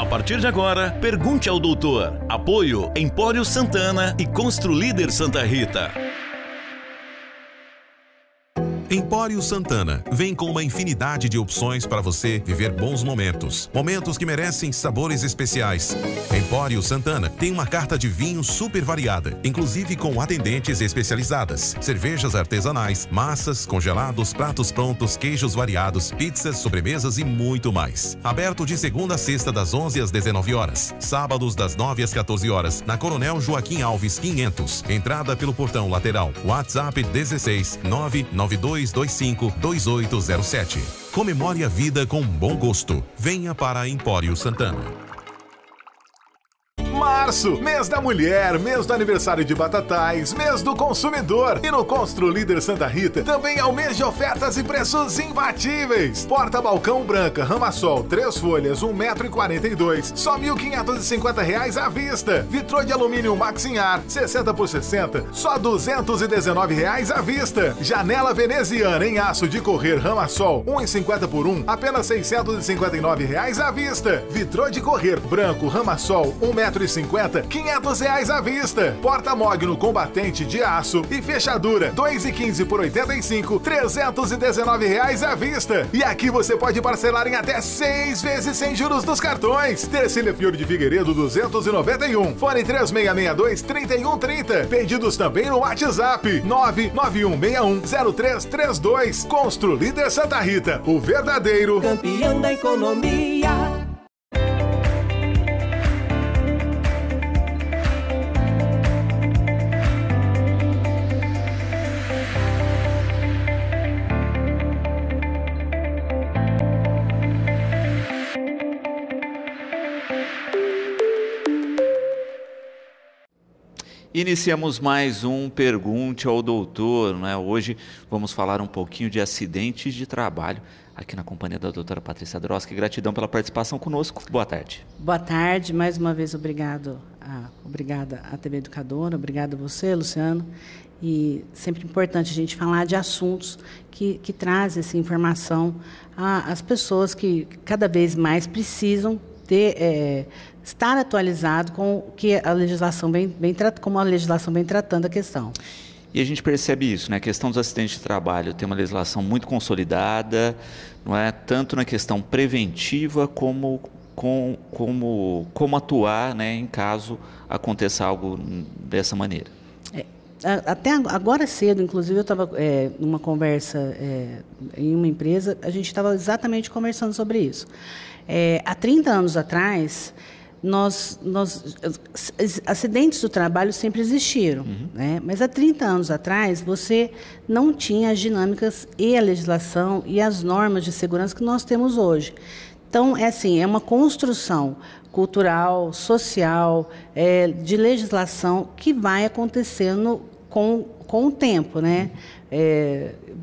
A partir de agora, pergunte ao doutor. Apoio Empório Santana e Construlíder Santa Rita. Empório Santana vem com uma infinidade de opções para você viver bons momentos. Momentos que merecem sabores especiais. Empório Santana tem uma carta de vinho super variada, inclusive com atendentes especializadas. Cervejas artesanais, massas, congelados, pratos prontos, queijos variados, pizzas, sobremesas e muito mais. Aberto de segunda a sexta das 11 às 19 horas. Sábados das 9 às 14 horas. Na Coronel Joaquim Alves 500. Entrada pelo portão lateral. WhatsApp 16 992 252807. Comemore a vida com bom gosto. Venha para Empório Santana. Março, mês da mulher, mês do aniversário de Batatais, mês do consumidor. E no Construlíder Santa Rita também é o mês de ofertas e preços imbatíveis. Porta-balcão branca, Ramasol, 3 folhas, 1,42 m, só R$ 1.550 à vista. Vitrô de alumínio Maxinhar, 60 por 60, só R$ 219 à vista. Janela veneziana em aço de correr Ramasol, 1,50 por 1, apenas R$ 659 à vista. Vitrô de correr branco Ramasol, 1,50 m, R$ 500 à vista. Porta-mogno combatente de aço e fechadura 2,15 por 85, R$ 319 à vista. E aqui você pode parcelar em até 6 vezes sem juros dos cartões. Tercília Fiore de Figueiredo 291, fone 3662-3130. Pedidos também no WhatsApp 991610332. Construlíder Santa Rita, o verdadeiro campeão da economia. Iniciamos mais um Pergunte ao Doutor, né? Hoje vamos falar um pouquinho de acidentes de trabalho aqui na companhia da doutora Patrícia Droski. Gratidão pela participação conosco. Boa tarde. Boa tarde. Mais uma vez, obrigada à TV Educadora, obrigada a você, Luciano. E sempre importante a gente falar de assuntos que trazem essa informação às pessoas que cada vez mais precisam estar atualizado com que a legislação como a legislação vem tratando a questão. E a gente percebe isso, né? A questão dos acidentes de trabalho tem uma legislação muito consolidada, não é? Tanto na questão preventiva como atuar, né, em caso aconteça algo dessa maneira. Até agora cedo, inclusive, eu estava numa conversa em uma empresa, a gente estava exatamente conversando sobre isso. Há 30 anos atrás, acidentes do trabalho sempre existiram, né? Mas há 30 anos atrás, você não tinha as dinâmicas e a legislação e as normas de segurança que nós temos hoje. Então, é uma construção cultural, social, de legislação que vai acontecendo com o tempo, né?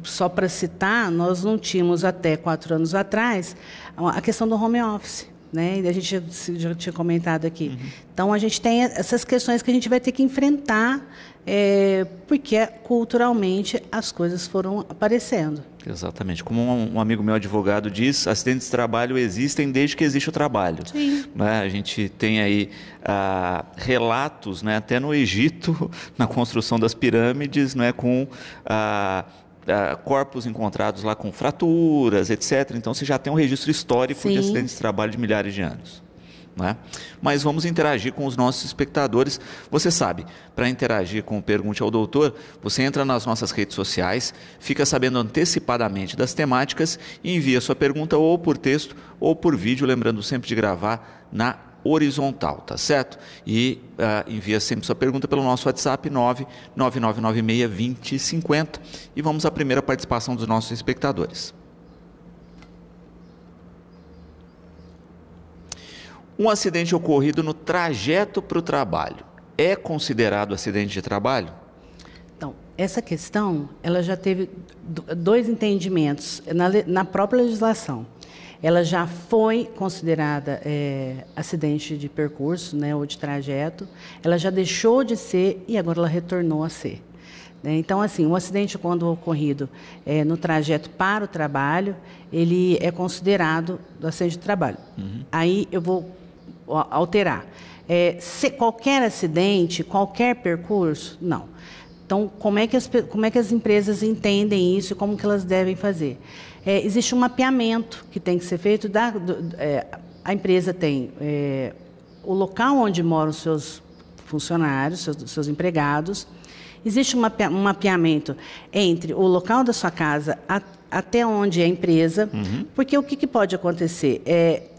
Só para citar, nós não tínhamos até 4 anos atrás a questão do home office, né? A gente já tinha comentado aqui. Então, a gente tem essas questões que a gente vai ter que enfrentar, porque culturalmente as coisas foram aparecendo. Exatamente. Como um amigo meu advogado diz, acidentes de trabalho existem desde que existe o trabalho. Sim. Né? A gente tem aí relatos, né, até no Egito, na construção das pirâmides, né, com corpos encontrados lá com fraturas, etc. Então, você já tem um registro histórico Sim. de acidentes de trabalho de milhares de anos. Né? Mas vamos interagir com os nossos espectadores. Você sabe, para interagir com o Pergunte ao Doutor, você entra nas nossas redes sociais, fica sabendo antecipadamente das temáticas e envia sua pergunta ou por texto ou por vídeo, lembrando sempre de gravar na horizontal, tá certo? E envia sempre sua pergunta pelo nosso WhatsApp 999962050 e vamos à primeira participação dos nossos espectadores. Um acidente ocorrido no trajeto para o trabalho é considerado acidente de trabalho? Então, essa questão, ela já teve 2 entendimentos na própria legislação. Ela já foi considerada acidente de percurso, né, ou de trajeto. Ela já deixou de ser e agora ela retornou a ser. Então, assim, um acidente quando ocorrido no trajeto para o trabalho, ele é considerado acidente de trabalho. Aí eu vou alterar. Se qualquer acidente, qualquer percurso, não. Então, como é que as empresas entendem isso e como que elas devem fazer? Existe um mapeamento que tem que ser feito. A empresa tem o local onde moram os seus funcionários, seus empregados. Existe um mapeamento entre o local da sua casa até onde é a empresa, porque o que pode acontecer?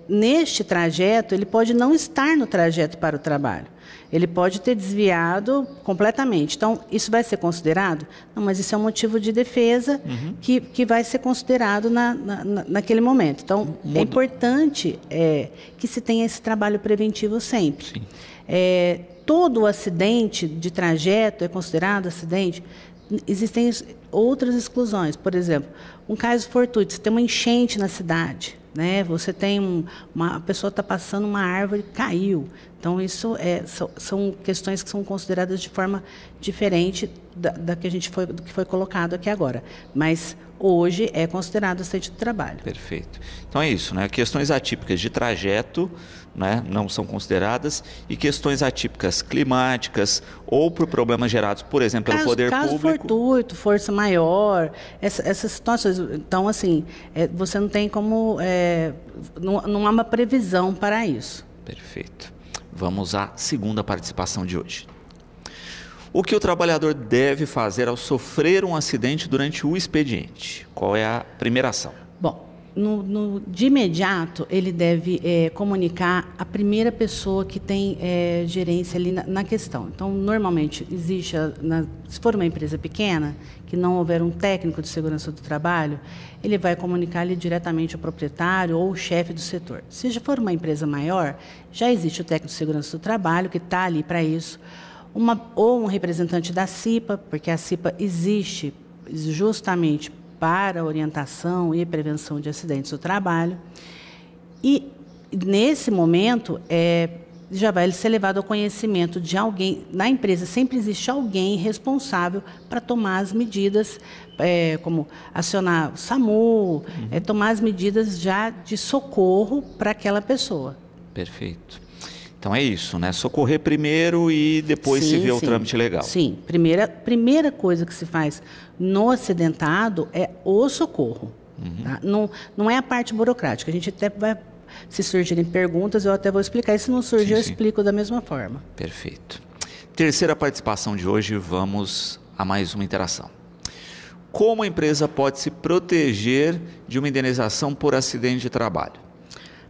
Neste trajeto, ele pode não estar no trajeto para o trabalho. Ele pode ter desviado completamente. Então, isso vai ser considerado? Não, mas isso é um motivo de defesa que vai ser considerado naquele momento. Então, é importante que se tenha esse trabalho preventivo sempre. Todo acidente de trajeto é considerado acidente? Existem outras exclusões. Por exemplo, um caso fortuito, você tem uma enchente na cidade, né? Você tem a pessoa está passando uma árvore, caiu. Então, isso são questões que são consideradas de forma diferente do que foi colocado aqui agora. Mas hoje é considerado acidente do trabalho. Perfeito. Então é isso, né? Questões atípicas de trajeto, né, não são consideradas, e questões atípicas climáticas ou por problemas gerados, por exemplo, pelo poder público. Caso fortuito, força maior, essas situações. Então, assim, você não tem como... não há uma previsão para isso. Perfeito. Vamos à segunda participação de hoje. O que o trabalhador deve fazer ao sofrer um acidente durante o expediente? Qual é a primeira ação? Bom, de imediato, ele deve comunicar a primeira pessoa que tem gerência ali na questão. Então, normalmente, existe, se for uma empresa pequena, que não houver um técnico de segurança do trabalho, ele vai comunicar ali diretamente ao proprietário ou o chefe do setor. Se já for uma empresa maior, já existe o técnico de segurança do trabalho, que está ali para isso, ou um representante da CIPA, porque a CIPA existe justamente para orientação e prevenção de acidentes do trabalho. E, nesse momento, já vai ser levado ao conhecimento de alguém. Na empresa sempre existe alguém responsável para tomar as medidas, como acionar o SAMU, tomar as medidas já de socorro para aquela pessoa. Perfeito. Então é isso, né? Socorrer primeiro e depois se vê o trâmite legal. Sim, primeira coisa que se faz no acidentado é o socorro. Tá? Não é a parte burocrática. A gente até vai, se surgirem perguntas, eu até vou explicar. E se não surgir, eu explico da mesma forma. Perfeito. Terceira participação de hoje, vamos a mais uma interação. Como a empresa pode se proteger de uma indenização por acidente de trabalho?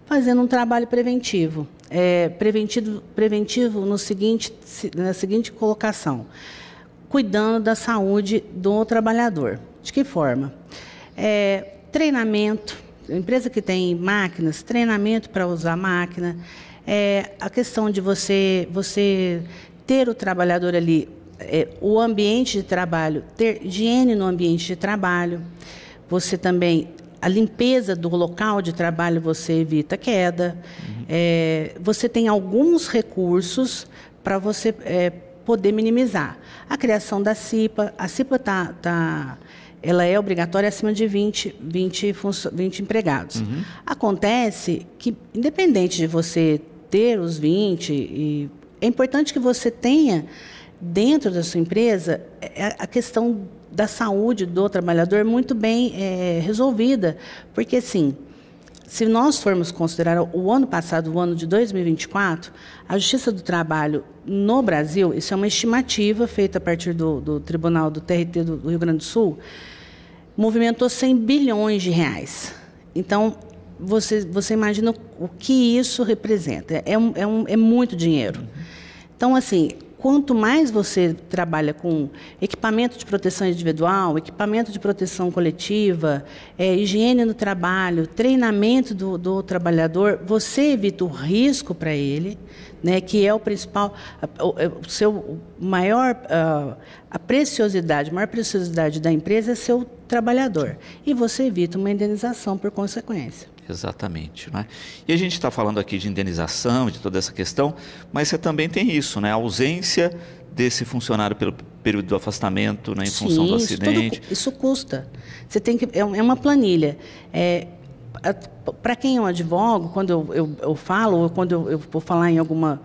Fazendo um trabalho preventivo. Preventivo na seguinte colocação: cuidando da saúde do trabalhador. De que forma? Treinamento, empresa que tem máquinas, treinamento para usar a máquina, a questão de você ter o trabalhador ali, o ambiente de trabalho, ter higiene no ambiente de trabalho, você também... A limpeza do local de trabalho, você evita queda. Você tem alguns recursos para você poder minimizar. A criação da CIPA. A CIPA ela é obrigatória acima de 20 empregados. Acontece que, independente de você ter os 20, é importante que você tenha dentro da sua empresa a questão da saúde do trabalhador muito bem resolvida. Porque, assim, se nós formos considerar o ano passado, o ano de 2024, a Justiça do Trabalho no Brasil, isso é uma estimativa feita a partir do Tribunal do TRT do Rio Grande do Sul, movimentou 100 bilhões de reais. Então, você imagina o que isso representa. É muito dinheiro. Então, assim... Quanto mais você trabalha com equipamento de proteção individual, equipamento de proteção coletiva, higiene no trabalho, treinamento do trabalhador, você evita o risco para ele, né, que é o principal, o seu maior, a maior preciosidade da empresa é seu trabalhador. E você evita uma indenização por consequência. Exatamente, né? E a gente está falando aqui de indenização, de toda essa questão, mas você também tem isso, né? A ausência desse funcionário pelo período do afastamento, né, em função do acidente. Isso custa. Você tem que, é uma planilha. para quem eu advogo, quando eu falo, ou quando eu vou falar em alguma...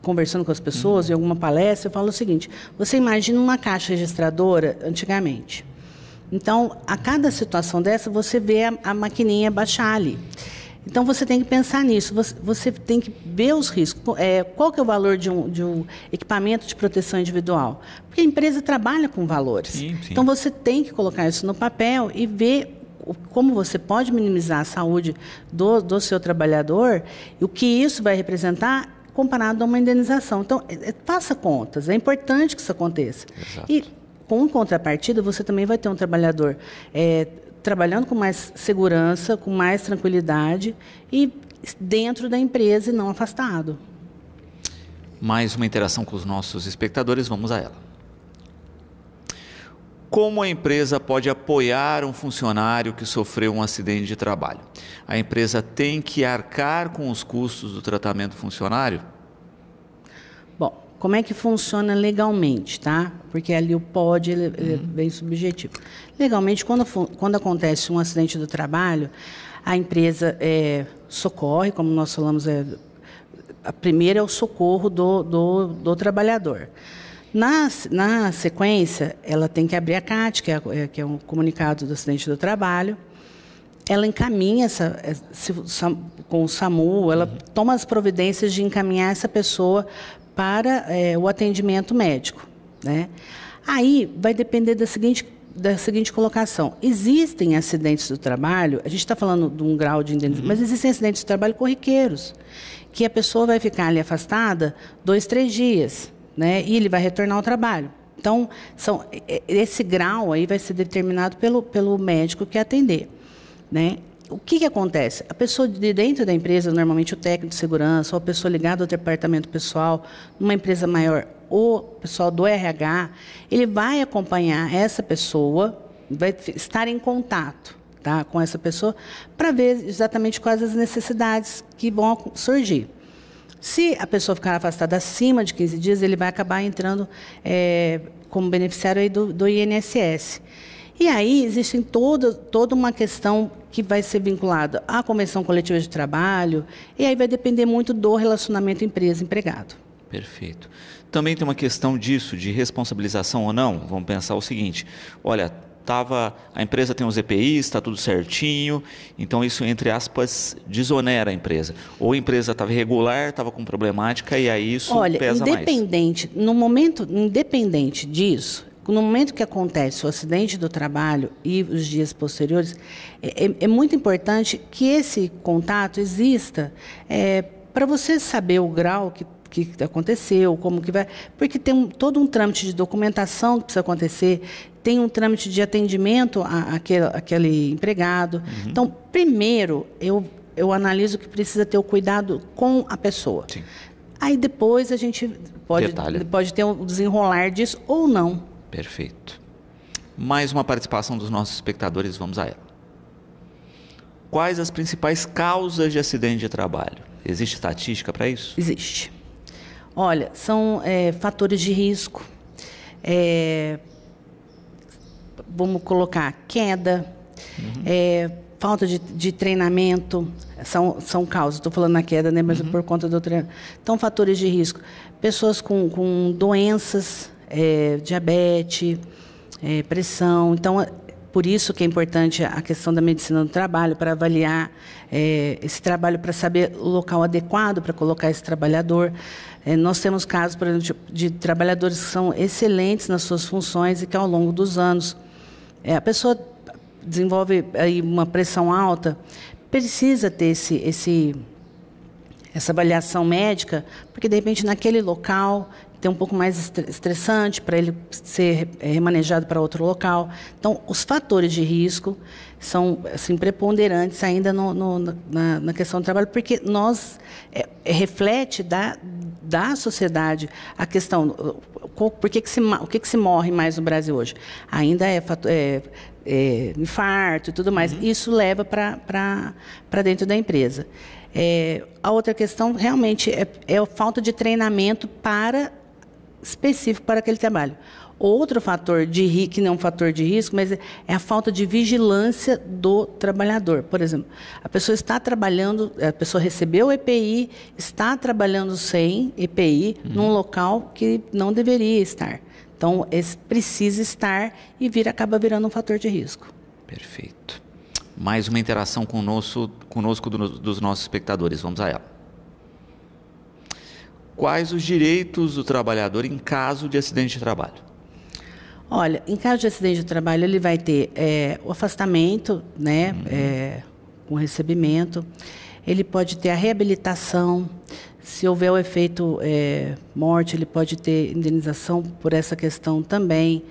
conversando com as pessoas, em alguma palestra, eu falo o seguinte: você imagina uma caixa registradora antigamente. Então, a cada situação dessa, você vê a maquininha baixar ali. Então, você tem que pensar nisso, você tem que ver os riscos. Qual que é o valor de um equipamento de proteção individual? Porque a empresa trabalha com valores. Sim. Então, você tem que colocar isso no papel e ver como você pode minimizar a saúde do seu trabalhador e o que isso vai representar comparado a uma indenização. Então, faça contas, é importante que isso aconteça. Exato. E, com contrapartida, você também vai ter um trabalhador trabalhando com mais segurança, com mais tranquilidade e dentro da empresa e não afastado. Mais uma interação com os nossos espectadores, vamos a ela. Como a empresa pode apoiar um funcionário que sofreu um acidente de trabalho? A empresa tem que arcar com os custos do tratamento do funcionário? Bom, como é que funciona legalmente, tá? Porque ali o pode ele é bem subjetivo. Legalmente, quando acontece um acidente do trabalho, a empresa socorre, como nós falamos, a primeira é o socorro do trabalhador. Na sequência, ela tem que abrir a CAT, que é um comunicado do acidente do trabalho. Ela encaminha com o SAMU, ela toma as providências de encaminhar essa pessoa para o atendimento médico, né? Aí vai depender da seguinte colocação. Existem acidentes do trabalho, a gente está falando de um grau de indenização, mas existem acidentes do trabalho corriqueiros, que a pessoa vai ficar ali afastada 2, 3 dias. Né? E ele vai retornar ao trabalho. Então, esse grau aí vai ser determinado pelo médico que atender. Né? O que acontece? A pessoa de dentro da empresa, normalmente o técnico de segurança, ou a pessoa ligada ao departamento pessoal, numa empresa maior, ou o pessoal do RH, ele vai acompanhar essa pessoa, vai estar em contato, tá, com essa pessoa, para ver exatamente quais as necessidades que vão surgir. Se a pessoa ficar afastada acima de 15 dias, ele vai acabar entrando como beneficiário aí do INSS. E aí existe toda uma questão que vai ser vinculada à convenção coletiva de trabalho, e aí vai depender muito do relacionamento empresa-empregado. Perfeito. Também tem uma questão disso, de responsabilização ou não. Vamos pensar o seguinte: olha, a empresa tem os EPIs, está tudo certinho, então isso, entre aspas, desonera a empresa. Ou a empresa estava irregular, estava com problemática, e aí isso pesa mais. Independente disso, no momento que acontece o acidente do trabalho e os dias posteriores, é muito importante que esse contato exista para você saber o grau que aconteceu, como que vai... Porque tem todo um trâmite de documentação que precisa acontecer, tem um trâmite de atendimento àquele empregado. Então, primeiro, eu analiso que precisa ter o cuidado com a pessoa. Sim. Aí depois a gente pode ter um desenrolar disso ou não. Perfeito. Mais uma participação dos nossos espectadores, vamos a ela. Quais as principais causas de acidente de trabalho? Existe estatística para isso? Existe. Olha, são fatores de risco, vamos colocar queda, falta de treinamento, são causas. Estou falando na queda, né, mas por conta do treinamento. Então, fatores de risco. Pessoas com doenças, diabetes, pressão. Então, por isso que é importante a questão da medicina do trabalho, para avaliar esse trabalho, para saber o local adequado para colocar esse trabalhador. Nós temos casos, por exemplo, de trabalhadores que são excelentes nas suas funções e que, ao longo dos anos, a pessoa desenvolve aí uma pressão alta, precisa ter essa avaliação médica, porque, de repente, naquele local tem um pouco mais estressante para ele ser remanejado para outro local. Então, os fatores de risco são assim, preponderantes ainda na questão do trabalho, porque reflete da sociedade a questão, o que se morre mais no Brasil hoje? Ainda infarto e tudo mais. Isso leva para dentro da empresa. A outra questão realmente é a falta de treinamento específico para aquele trabalho. Outro fator de risco, que não é um fator de risco, mas é a falta de vigilância do trabalhador. Por exemplo, a pessoa está trabalhando, a pessoa recebeu o EPI, está trabalhando sem EPI num local que não deveria estar. Então, precisa estar e acaba virando um fator de risco. Perfeito. Mais uma interação conosco dos nossos espectadores. Vamos a ela. Quais os direitos do trabalhador em caso de acidente de trabalho? Olha, em caso de acidente de trabalho, ele vai ter o afastamento, né, com recebimento. Ele pode ter a reabilitação. Se houver o efeito morte, ele pode ter indenização por essa questão também.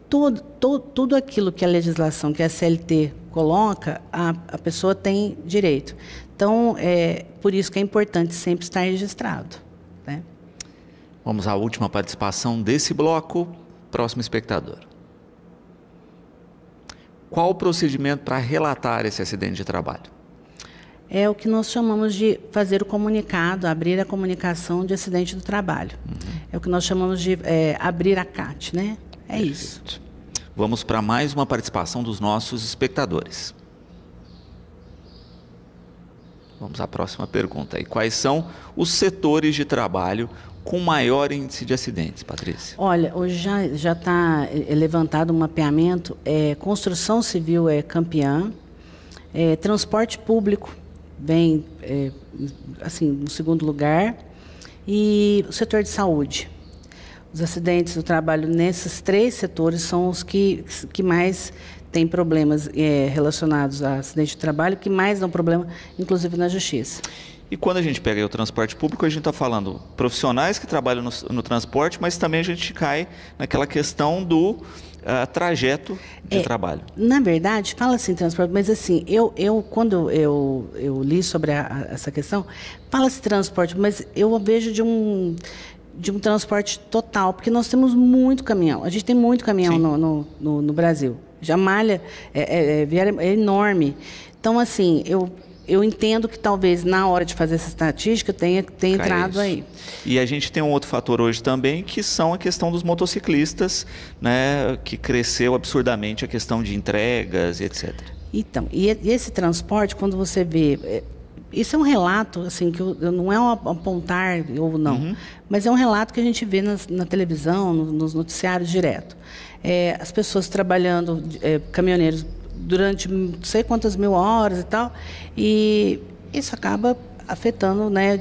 Tudo aquilo que a legislação, que a CLT coloca, a pessoa tem direito. Então, por isso que é importante sempre estar registrado, né? Vamos à última participação desse bloco. Próximo espectador. Qual o procedimento para relatar esse acidente de trabalho? É o que nós chamamos de fazer o comunicado, abrir a comunicação de acidente do trabalho. É o que nós chamamos de abrir a CAT, né? Perfeito. Isso. Vamos para mais uma participação dos nossos espectadores. Vamos à próxima pergunta. E quais são os setores de trabalho com maior índice de acidentes, Patrícia? Olha, hoje já está levantado um mapeamento. Construção civil é campeã, transporte público vem assim, no segundo lugar, e o setor de saúde. Os acidentes do trabalho nesses 3 setores são os que mais têm problemas relacionados a acidente de trabalho, que mais dão problema, inclusive na justiça. E quando a gente pega aí o transporte público, a gente está falando profissionais que trabalham no transporte, mas também a gente cai naquela questão do trajeto de trabalho. Na verdade, fala assim transporte, mas assim, quando eu li sobre essa questão, fala-se transporte, mas eu vejo de um transporte total, porque nós temos muito caminhão. A gente tem muito caminhão no Brasil. Já malha é enorme. Então, assim, eu entendo que talvez na hora de fazer essa estatística tenha entrado aí. E a gente tem um outro fator hoje também, que são a questão dos motociclistas, né, que cresceu absurdamente a questão de entregas e etc. Então, e esse transporte, quando você vê... Isso é um relato, assim, que não é um apontar ou não, mas é um relato que a gente vê na televisão, nos noticiários direto. As pessoas trabalhando, caminhoneiros, durante não sei quantas mil horas e tal, e isso acaba afetando, né,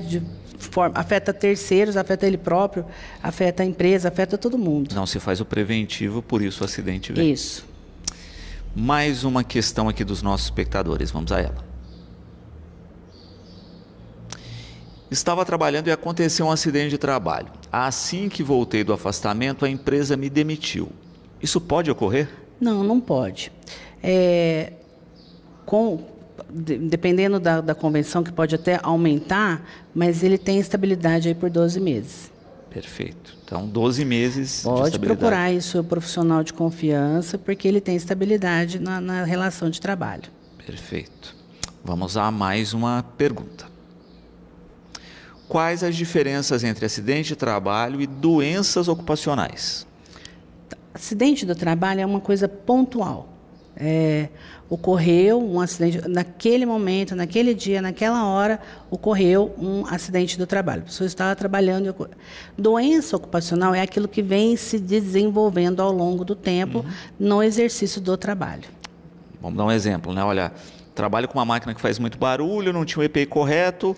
afeta terceiros, afeta ele próprio, afeta a empresa, afeta todo mundo. Não se faz o preventivo, por isso o acidente vem. Isso. Mais uma questão aqui dos nossos espectadores, vamos a ela. Estava trabalhando e aconteceu um acidente de trabalho. Assim que voltei do afastamento, a empresa me demitiu. Isso pode ocorrer? Não, não pode. Dependendo da convenção, que pode até aumentar, mas ele tem estabilidade aí por 12 meses. Perfeito. Então, 12 meses de Pode estabilidade. procurar aí seu profissional de confiança, porque ele tem estabilidade na relação de trabalho. Perfeito. Vamos a mais uma pergunta. Quais as diferenças entre acidente de trabalho e doenças ocupacionais? Acidente do trabalho é uma coisa pontual. Ocorreu um acidente, naquele momento, naquele dia, naquela hora, ocorreu um acidente do trabalho. A pessoa estava trabalhando. Doença ocupacional é aquilo que vem se desenvolvendo ao longo do tempo no exercício do trabalho. Vamos dar um exemplo, né? Olha, trabalho com uma máquina que faz muito barulho, não tinha o EPI correto,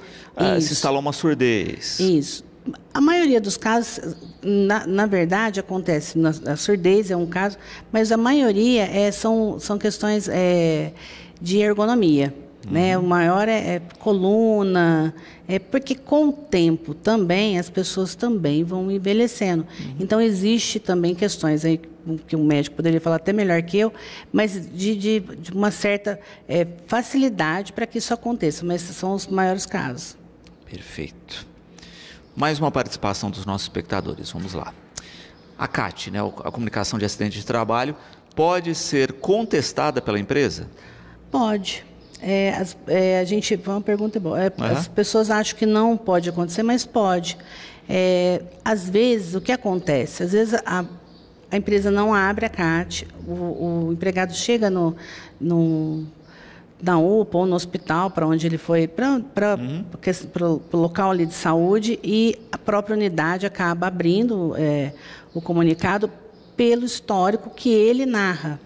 se instalou uma surdez. Isso. A maioria dos casos, na verdade, acontece. A surdez é um caso, mas a maioria são questões de ergonomia. Né? O maior é coluna, porque com o tempo também as pessoas também vão envelhecendo. Então, existe também questões aí que o médico poderia falar até melhor que eu, mas de uma certa facilidade para que isso aconteça, mas são os maiores casos. Perfeito. Mais uma participação dos nossos espectadores, vamos lá. A CAT, né, a comunicação de acidente de trabalho, pode ser contestada pela empresa? Pode. Uma pergunta boa. As pessoas acham que não pode acontecer, mas pode. Às vezes, o que acontece? Às vezes a empresa não abre a CAT, o empregado chega na UPA ou no hospital para onde ele foi, para o local ali de saúde, e a própria unidade acaba abrindo o comunicado pelo histórico que ele narra.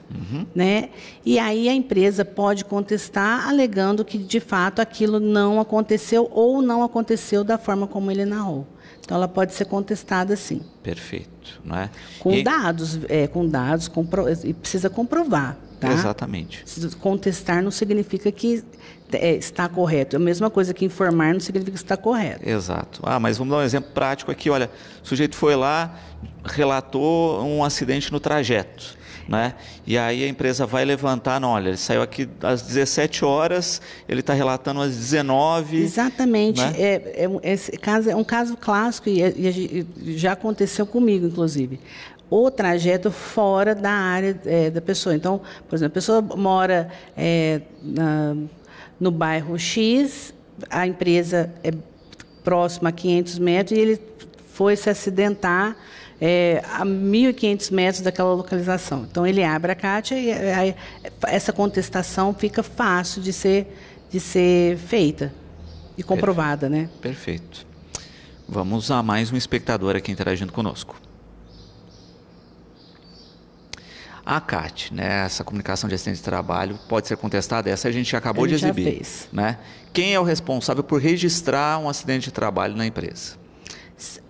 Né? E aí a empresa pode contestar alegando que, de fato, aquilo não aconteceu ou não aconteceu da forma como ele narrou. Então, ela pode ser contestada, sim. Perfeito. Não é? Dados, e precisa comprovar. Tá? Exatamente. Contestar não significa que está correto. É a mesma coisa que informar não significa que está correto. Exato. Mas vamos dar um exemplo prático aqui. Olha, o sujeito foi lá, relatou um acidente no trajeto, né? E aí a empresa vai levantar, não, olha, ele saiu aqui às 17 horas, ele está relatando às 19. Exatamente. Né? Esse caso é um caso clássico e já aconteceu comigo, inclusive. O trajeto fora da área da pessoa. Então, por exemplo, a pessoa mora no bairro X, a empresa é próxima a 500 metros e ele foi se acidentar a 1.500 metros daquela localização. Então, ele abre a CAT e essa contestação fica fácil de ser feita e comprovada. Né? Perfeito. Vamos a mais um espectador aqui interagindo conosco. A CAT, né, essa comunicação de acidente de trabalho, pode ser contestada? Essa a gente acabou de exibir. Já fez. Né? Quem é o responsável por registrar um acidente de trabalho na empresa?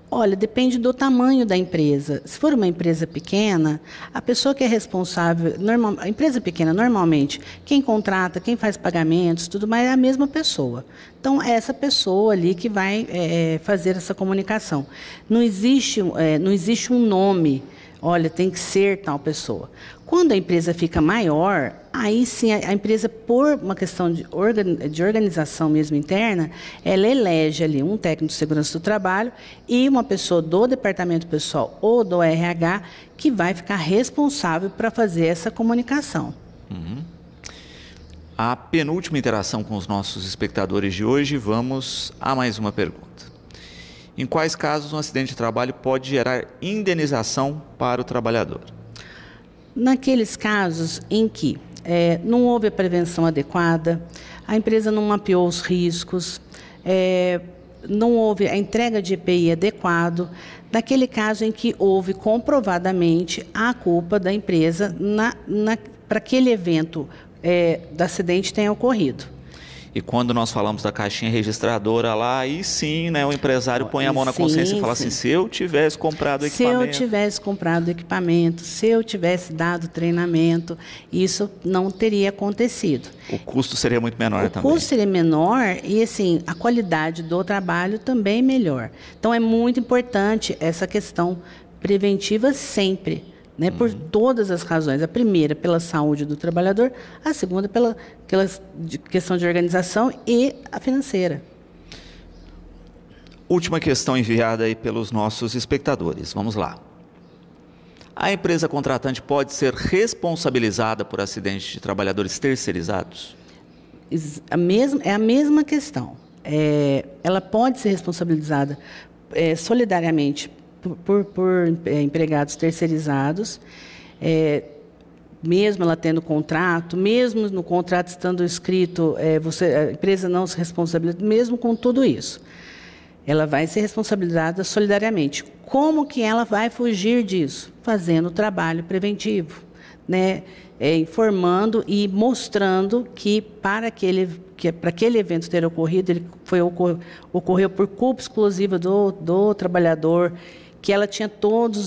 Olha, depende do tamanho da empresa. Se for uma empresa pequena, a pessoa que é responsável, a empresa pequena, normalmente, quem contrata, quem faz pagamentos, tudo mais, é a mesma pessoa. Então, é essa pessoa ali que vai fazer essa comunicação. Não existe um nome. Olha, tem que ser tal pessoa. Quando a empresa fica maior, aí sim a empresa, por uma questão de organização mesmo interna, ela elege ali um técnico de segurança do trabalho e uma pessoa do departamento pessoal ou do RH que vai ficar responsável para fazer essa comunicação. A penúltima interação com os nossos espectadores de hoje, vamos a mais uma pergunta. Em quais casos um acidente de trabalho pode gerar indenização para o trabalhador? Naqueles casos em que não houve a prevenção adequada, a empresa não mapeou os riscos, não houve a entrega de EPI adequado, naquele caso em que houve comprovadamente a culpa da empresa para aquele evento do acidente tenha ocorrido. E quando nós falamos da caixinha registradora lá, aí sim, né, o empresário põe a mão na consciência e fala assim, se eu tivesse comprado o equipamento... Se eu tivesse comprado o equipamento, se eu tivesse dado treinamento, isso não teria acontecido. O custo seria muito menor também. O custo seria menor e, assim, a qualidade do trabalho também melhor. Então, é muito importante essa questão preventiva sempre. Né, por todas as razões. A primeira, pela saúde do trabalhador, a segunda, pela questão de organização e a financeira. Última questão enviada aí pelos nossos espectadores. Vamos lá. A empresa contratante pode ser responsabilizada por acidentes de trabalhadores terceirizados? É a mesma questão. Ela pode ser responsabilizada solidariamente por empregados terceirizados, mesmo ela tendo contrato, mesmo no contrato estando escrito, a empresa não se responsabiliza, mesmo com tudo isso. Ela vai ser responsabilizada solidariamente. Como que ela vai fugir disso? Fazendo o trabalho preventivo, né? Informando e mostrando que para aquele evento ter ocorrido, ele ocorreu por culpa exclusiva do trabalhador, que ela tinha todo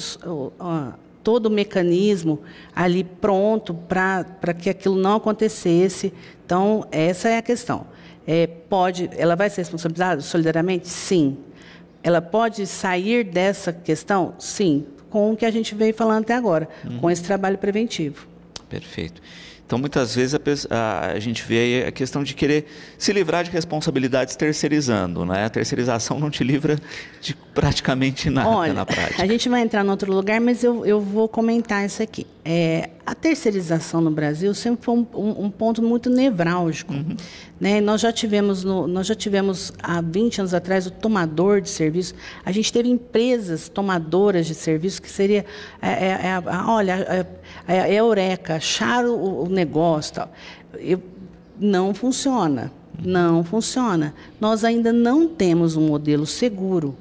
o mecanismo ali pronto para que aquilo não acontecesse. Então, essa é a questão. Ela vai ser responsabilizada solidariamente? Sim. Ela pode sair dessa questão? Sim. Com o que a gente veio falando até agora, com esse trabalho preventivo. Perfeito. Então, muitas vezes a gente vê a questão de querer se livrar de responsabilidades terceirizando, né? A terceirização não te livra de praticamente nada. Olha, na prática. A gente vai entrar em outro lugar, mas eu vou comentar isso aqui. A terceirização no Brasil sempre foi um ponto muito nevrálgico. Né? Nós já tivemos há 20 anos atrás o tomador de serviço. A gente teve empresas tomadoras de serviço que seria, eureka, achar o negócio. Tal. Não funciona. Não funciona. Nós ainda não temos um modelo seguro.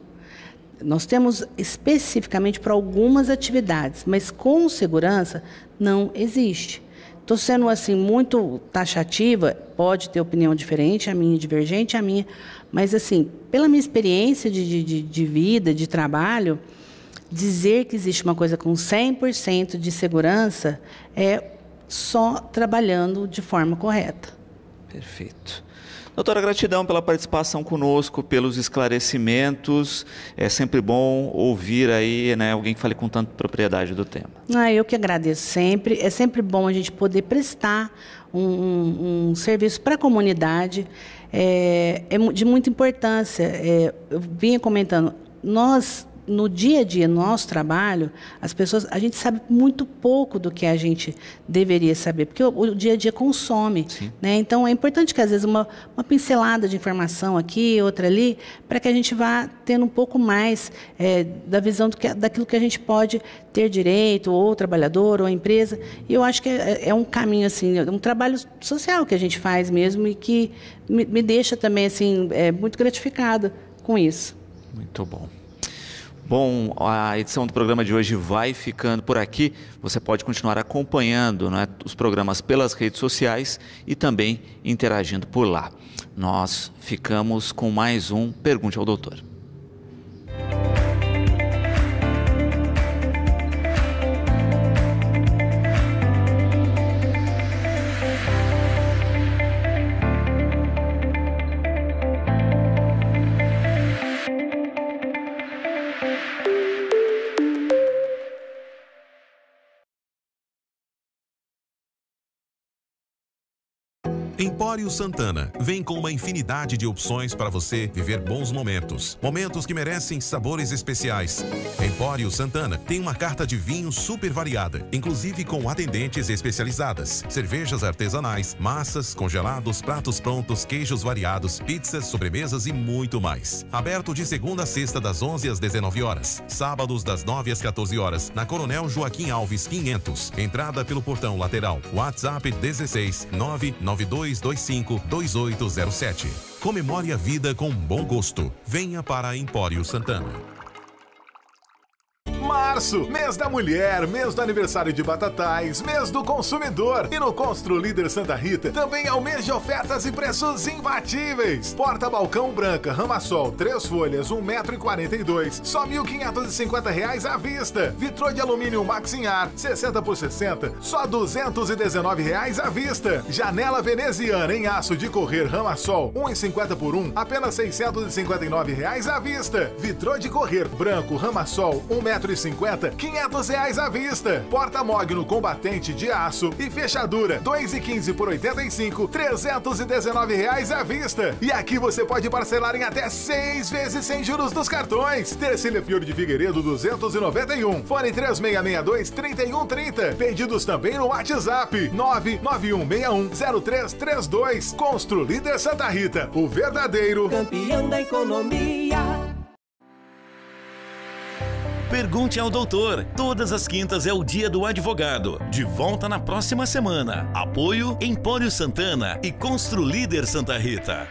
Nós temos especificamente para algumas atividades, mas com segurança não existe. Estou sendo assim muito taxativa, pode ter opinião diferente, a minha divergente, a minha, mas assim, pela minha experiência de vida, de trabalho, dizer que existe uma coisa com 100% de segurança é só trabalhando de forma correta. Perfeito. Doutora, gratidão pela participação conosco, pelos esclarecimentos. É sempre bom ouvir aí, né, alguém que fale com tanta propriedade do tema. Eu que agradeço sempre. É sempre bom a gente poder prestar um serviço para a comunidade. É de muita importância. Eu vinha comentando, no dia a dia, no nosso trabalho, a gente sabe muito pouco do que a gente deveria saber, porque o dia a dia consome. Né? Então, é importante que, às vezes, uma pincelada de informação aqui, outra ali, para que a gente vá tendo um pouco mais da visão daquilo que a gente pode ter direito, ou o trabalhador, ou a empresa. E eu acho que é um caminho, assim, um trabalho social que a gente faz mesmo e que me deixa também assim, muito gratificada com isso. Muito bom. Bom, a edição do programa de hoje vai ficando por aqui. Você pode continuar acompanhando, né, os programas pelas redes sociais e também interagindo por lá. Nós ficamos com mais um Pergunte ao Doutor. Empório Santana vem com uma infinidade de opções para você viver bons momentos. Momentos que merecem sabores especiais. Empório Santana tem uma carta de vinho super variada, inclusive com atendentes especializadas. Cervejas artesanais, massas, congelados, pratos prontos, queijos variados, pizzas, sobremesas e muito mais. Aberto de segunda a sexta das 11 às 19 horas. Sábados das 9 às 14 horas, na Coronel Joaquim Alves 500. Entrada pelo portão lateral. WhatsApp 16 992252807. Comemore a vida com bom gosto. Venha para Empório Santana. Março, mês da mulher, mês do aniversário de Batatais, mês do consumidor. E no Constru Líder Santa Rita também é o mês de ofertas e preços imbatíveis. Porta-balcão branca, Ramasol, 3 folhas, 1,42 m, só R$ 1.550 à vista. Vitrô de alumínio Maxinhar, 60 por 60, só R$ 219 à vista. Janela veneziana em aço de correr Ramasol, 1,50 por 1, apenas R$ 659 à vista. Vitrô de correr branco Ramasol, 1,50 m, R$ 500 à vista. Porta-mogno combatente de aço e fechadura, 2,15 por 85, R$ 319 à vista. E aqui você pode parcelar em até 6 vezes sem juros dos cartões. Tercília Fiore de Figueiredo 291, fone 3662-3130. Pedidos também no WhatsApp 991610332. Constru Líder Santa Rita, o verdadeiro campeão da economia. Pergunte ao Doutor. Todas as quintas é o Dia do Advogado. De volta na próxima semana. Apoio Empório Santana e Constru Líder Santa Rita.